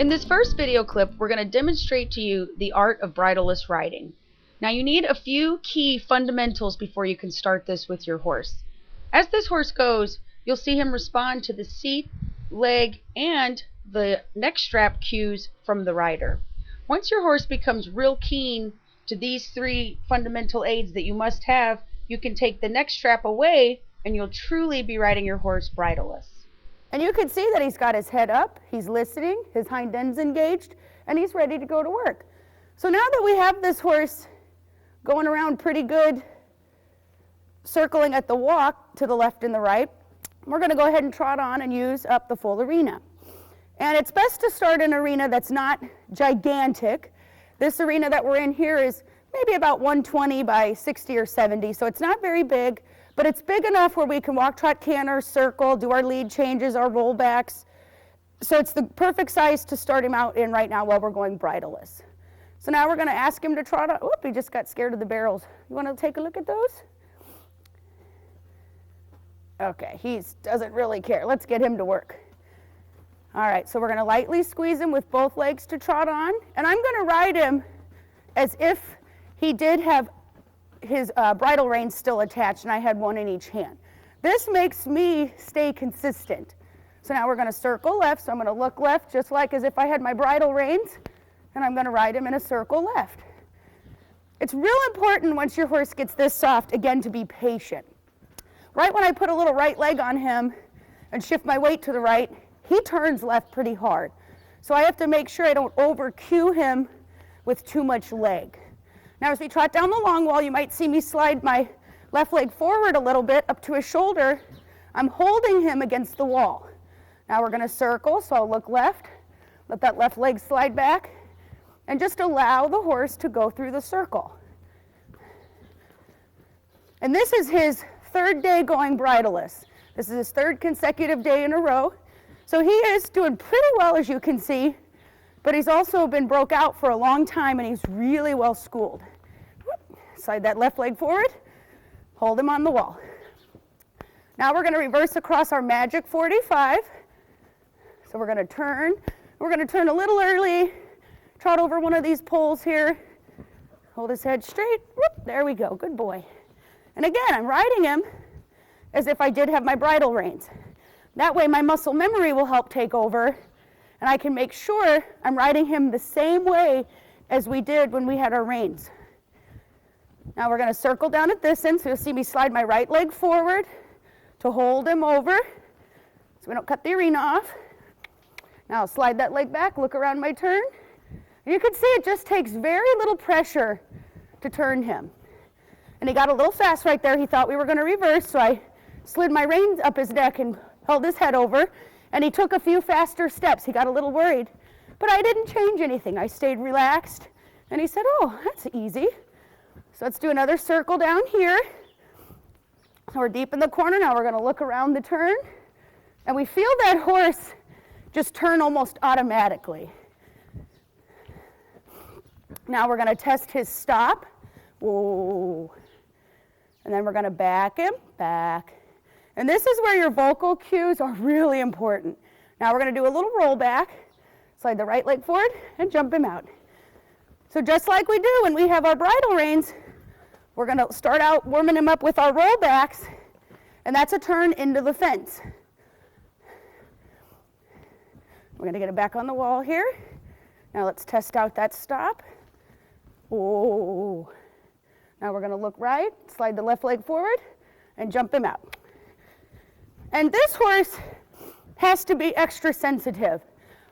In this first video clip, we're going to demonstrate to you the art of bridleless riding. Now you need a few key fundamentals before you can start this with your horse. As this horse goes, you'll see him respond to the seat, leg, and the neck strap cues from the rider. Once your horse becomes real keen to these three fundamental aids that you must have, you can take the neck strap away and you'll truly be riding your horse bridleless. And you can see that he's got his head up, he's listening, his hind end's engaged, and he's ready to go to work. So now that we have this horse going around pretty good, circling at the walk to the left and the right, we're going to go ahead and trot on and use up the full arena. And it's best to start an arena that's not gigantic. This arena that we're in here is maybe about 120 by 60 or 70, so it's not very big. But it's big enough where we can walk, trot, canter, circle, do our lead changes, our rollbacks. So it's the perfect size to start him out in right now while we're going bridleless. So now we're going to ask him to trot out. Oop, he just got scared of the barrels. You want to take a look at those? Okay, he doesn't really care. Let's get him to work. All right, so we're going to lightly squeeze him with both legs to trot on. And I'm going to ride him as if he did have his bridle reins still attached and I had one in each hand. This makes me stay consistent. So now we're going to circle left, so I'm going to look left just like as if I had my bridle reins, and I'm going to ride him in a circle left. It's real important once your horse gets this soft, again, to be patient. Right when I put a little right leg on him and shift my weight to the right, he turns left pretty hard. So I have to make sure I don't over cue him with too much leg. Now as we trot down the long wall, you might see me slide my left leg forward a little bit up to his shoulder. I'm holding him against the wall. Now we're going to circle, so I'll look left, let that left leg slide back, and just allow the horse to go through the circle. And this is his third day going bridleless. This is his third consecutive day in a row. So he is doing pretty well, as you can see, but he's also been broke out for a long time and he's really well schooled. Slide that left leg forward, hold him on the wall. Now we're going to reverse across our magic 45. So we're going to turn. We're going to turn a little early, trot over one of these poles here, hold his head straight. Whoop, there we go, good boy. And again, I'm riding him as if I did have my bridle reins. That way my muscle memory will help take over, and I can make sure I'm riding him the same way as we did when we had our reins. Now we're going to circle down at this end, so you'll see me slide my right leg forward to hold him over so we don't cut the arena off. Now I'll slide that leg back, look around my turn. And you can see it just takes very little pressure to turn him. And he got a little fast right there. He thought we were going to reverse, so I slid my reins up his neck and held his head over. And he took a few faster steps. He got a little worried. But I didn't change anything. I stayed relaxed. And he said, oh, that's easy. So let's do another circle down here. So we're deep in the corner. Now we're going to look around the turn. And we feel that horse just turn almost automatically. Now we're going to test his stop. Whoa. And then we're going to back him, back. And this is where your vocal cues are really important. Now we're going to do a little roll back. Slide the right leg forward and jump him out. So just like we do when we have our bridle reins, we're going to start out warming him up with our rollbacks, and that's a turn into the fence. We're going to get it back on the wall here. Now let's test out that stop. Oh. Now we're going to look right, slide the left leg forward, and jump him out. And this horse has to be extra sensitive.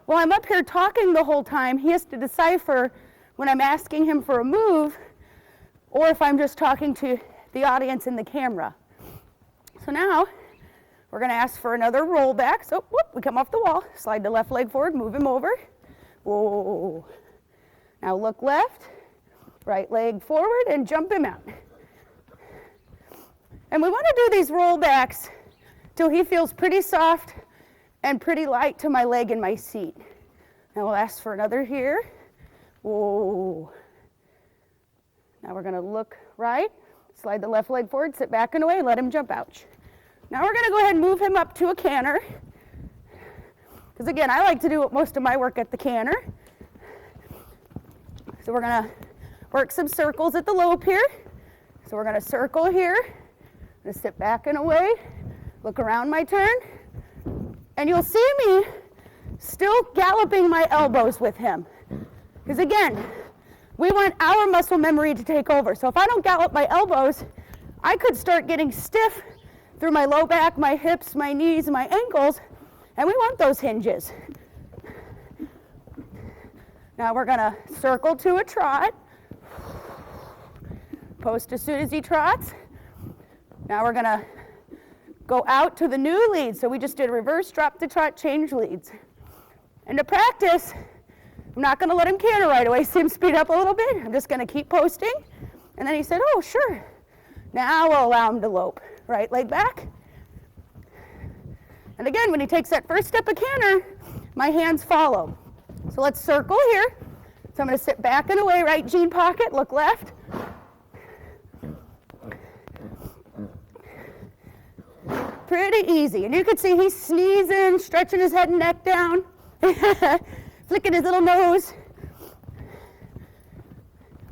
While I'm up here talking the whole time, he has to decipher when I'm asking him for a move or if I'm just talking to the audience in the camera. So now we're going to ask for another rollback. So whoop, we come off the wall, slide the left leg forward, move him over. Whoa. Now look left, right leg forward, and jump him out. And we want to do these rollbacks till he feels pretty soft and pretty light to my leg and my seat. Now we'll ask for another here. Whoa. Now we're going to look right, slide the left leg forward, sit back and away, let him jump out. Now we're going to go ahead and move him up to a canter. Because again, I like to do most of my work at the canter. So we're gonna work some circles at the lope here. So we're gonna circle here. I'm gonna sit back and away, look around my turn, and you'll see me still galloping my elbows with him. Because again, we want our muscle memory to take over. So if I don't gallop my elbows, I could start getting stiff through my low back, my hips, my knees, my ankles, and we want those hinges. Now we're gonna circle to a trot. Post as soon as he trots. Now we're gonna go out to the new lead. So we just did reverse drop to trot, change leads. And to practice, I'm not gonna let him canter right away, see him speed up a little bit. I'm just gonna keep posting. And then he said, oh, sure. Now we'll allow him to lope. Right leg back. And again, when he takes that first step of canter, my hands follow. So let's circle here. So I'm going to sit back and away, right jean pocket, look left. Pretty easy. And you can see he's sneezing, stretching his head and neck down, flicking his little nose.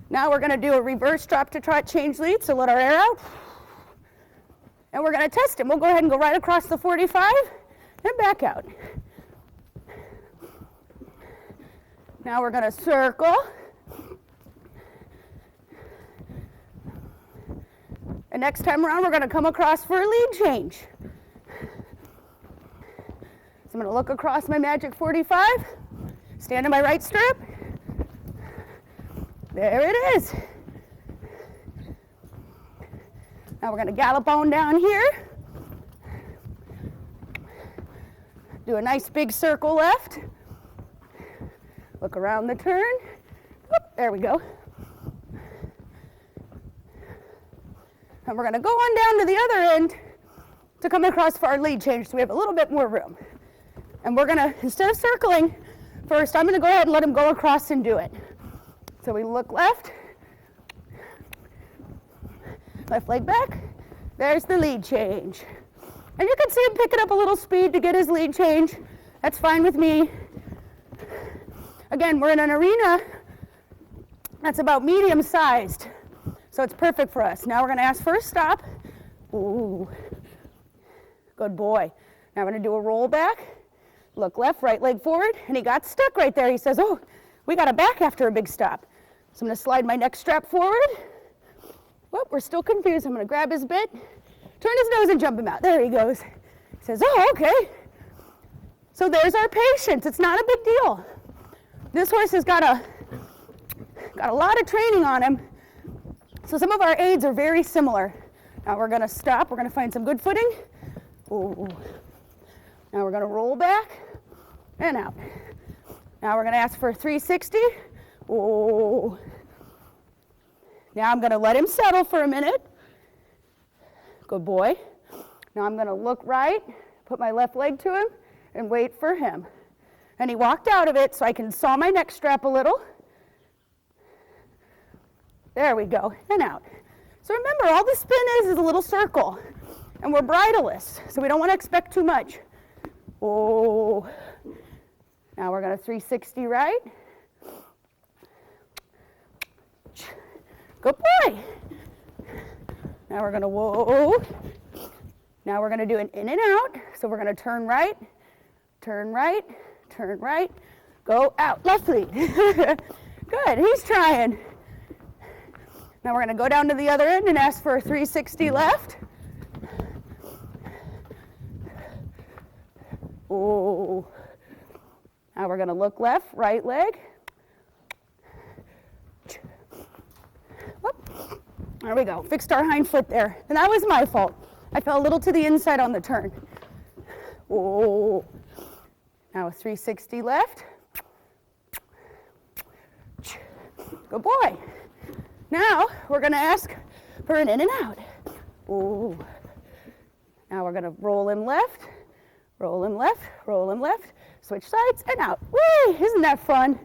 Now we're going to do a reverse drop to trot, change lead. So let our air out. And we're going to test him. We'll go ahead and go right across the 45 and back out. Now we're going to circle. And next time around, we're going to come across for a lead change. So I'm going to look across my magic 45, stand in my right strip. There it is. Now we're going to gallop on down here. Do a nice big circle left. Look around the turn. Oop, there we go. And we're going to go on down to the other end to come across for our lead change so we have a little bit more room. And we're going to, instead of circling, first I'm going to go ahead and let him go across and do it. So we look left. Left leg back, there's the lead change. And you can see him picking up a little speed to get his lead change. That's fine with me. Again, we're in an arena that's about medium sized, so it's perfect for us. Now we're gonna ask for a stop. Ooh, good boy. Now we're gonna do a roll back, look left, right leg forward, and he got stuck right there. He says, oh, we got a back after a big stop. So I'm gonna slide my neck strap forward. Whoop, we're still confused. I'm going to grab his bit, turn his nose and jump him out. There he goes. He says, oh, okay. So there's our patience. It's not a big deal. This horse has got a lot of training on him. So some of our aids are very similar. Now we're going to stop. We're going to find some good footing. Ooh. Now we're going to roll back and out. Now we're going to ask for a 360. Ooh. Now I'm going to let him settle for a minute. Good boy. Now I'm going to look right, put my left leg to him, and wait for him. And he walked out of it, so I can saw my neck strap a little. There we go, and out. So remember, all the spin is a little circle, and we're bridleless, so we don't want to expect too much. Oh. Now we're going to 360 right. Good boy. Now we're going to whoa. Now we're going to do an in and out. So we're going to turn right, turn right, turn right, go out. Left lead. Good, he's trying. Now we're going to go down to the other end and ask for a 360 left. Oh. Now we're going to look left, right leg. Whoop. There we go. Fixed our hind foot there. And that was my fault. I fell a little to the inside on the turn. Oh. Now a 360 left. Good boy. Now we're going to ask for an in and out. Ooh. Now we're going to roll him left, roll him left, roll him left, switch sides and out. Whee! Isn't that fun?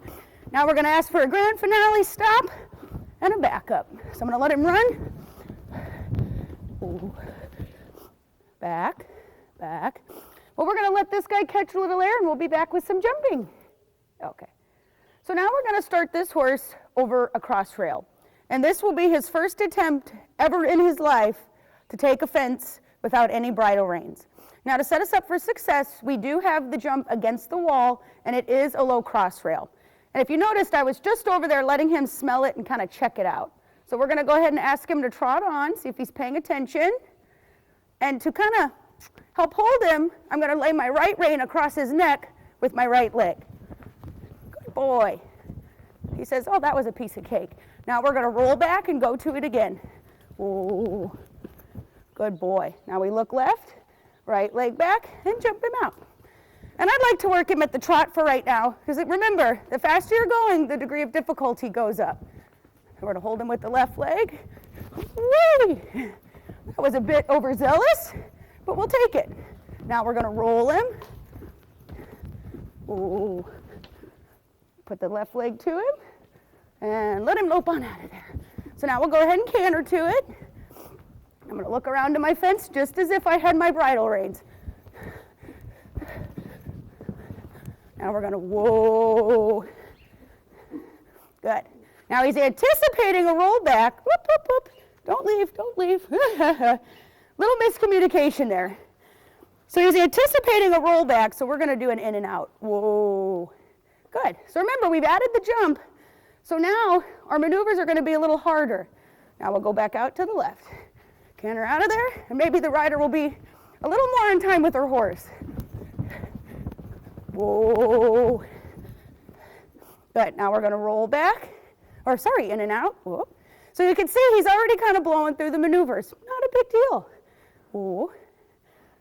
Now we're going to ask for a grand finale stop and a backup. So I'm going to let him run. Ooh. Back, back. Well, we're going to let this guy catch a little air and we'll be back with some jumping. Okay. So now we're going to start this horse over a cross rail. And this will be his first attempt ever in his life to take a fence without any bridle reins. Now, to set us up for success, we do have the jump against the wall, and it is a low cross rail. And if you noticed, I was just over there letting him smell it and kind of check it out. So we're going to go ahead and ask him to trot on, see if he's paying attention. And to kind of help hold him, I'm going to lay my right rein across his neck with my right leg. Good boy. He says, oh, that was a piece of cake. Now we're going to roll back and go to it again. Ooh, good boy. Now we look left, right leg back, and jump him out. And I'd like to work him at the trot for right now, because remember, the faster you're going, the degree of difficulty goes up. We're going to hold him with the left leg. Whee! That was a bit overzealous, but we'll take it. Now we're going to roll him. Ooh. Put the left leg to him, and let him lope on out of there. So now we'll go ahead and canter to it. I'm going to look around to my fence just as if I had my bridle reins. Now we're going to, whoa. Good. Now he's anticipating a rollback. Whoop, whoop, whoop. Don't leave, don't leave. Little miscommunication there. So he's anticipating a rollback, so we're going to do an in and out. Whoa. Good. So remember, we've added the jump. So now our maneuvers are going to be a little harder. Now we'll go back out to the left. Canter out of there, and maybe the rider will be a little more in time with her horse. Whoa. Good. Now we're going to roll back. Or sorry, in and out. Whoa. So you can see he's already kind of blowing through the maneuvers. Not a big deal. Whoa.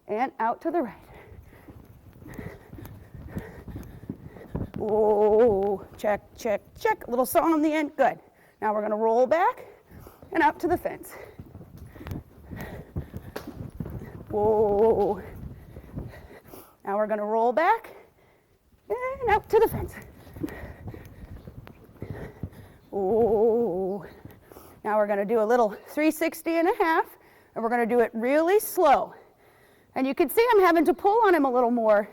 And out to the right. Whoa. Check, check, check. A little song on the end. Good. Now we're going to roll back and out to the fence. Whoa. Now we're going to roll back and out to the fence. Whoa. Now we're going to do a little 360 and a half, and we're going to do it really slow. And you can see I'm having to pull on him a little more,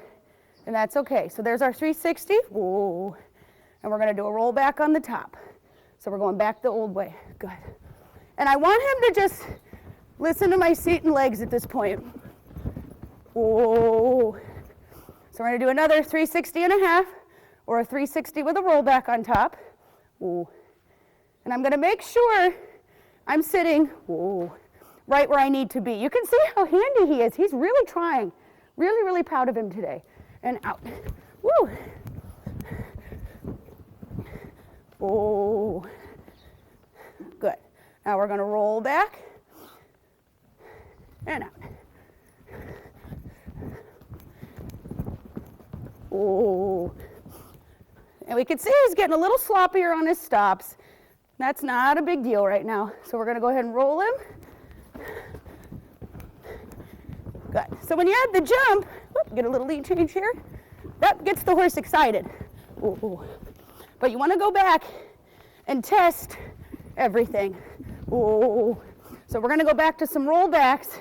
and that's okay. So there's our 360. Whoa. And we're going to do a roll back on the top. So we're going back the old way. Good. And I want him to just listen to my seat and legs at this point. Whoa. So we're going to do another 360 and a half, or a 360 with a rollback on top. Whoa. And I'm going to make sure I'm sitting, whoa, right where I need to be. You can see how handy he is. He's really trying. Really, really proud of him today. And out. Woo. Whoa. Good. Now we're going to roll back and out. Oh. And we can see he's getting a little sloppier on his stops. That's not a big deal right now. So we're going to go ahead and roll him. Good. So when you add the jump, get a little lead change here. That gets the horse excited. Ooh. But you want to go back and test everything. Ooh. So we're going to go back to some rollbacks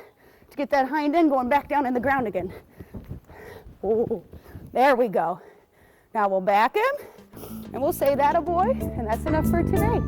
to get that hind end going back down in the ground again. Ooh. There we go. Now we'll back him, and we'll say that a boy, and that's enough for today.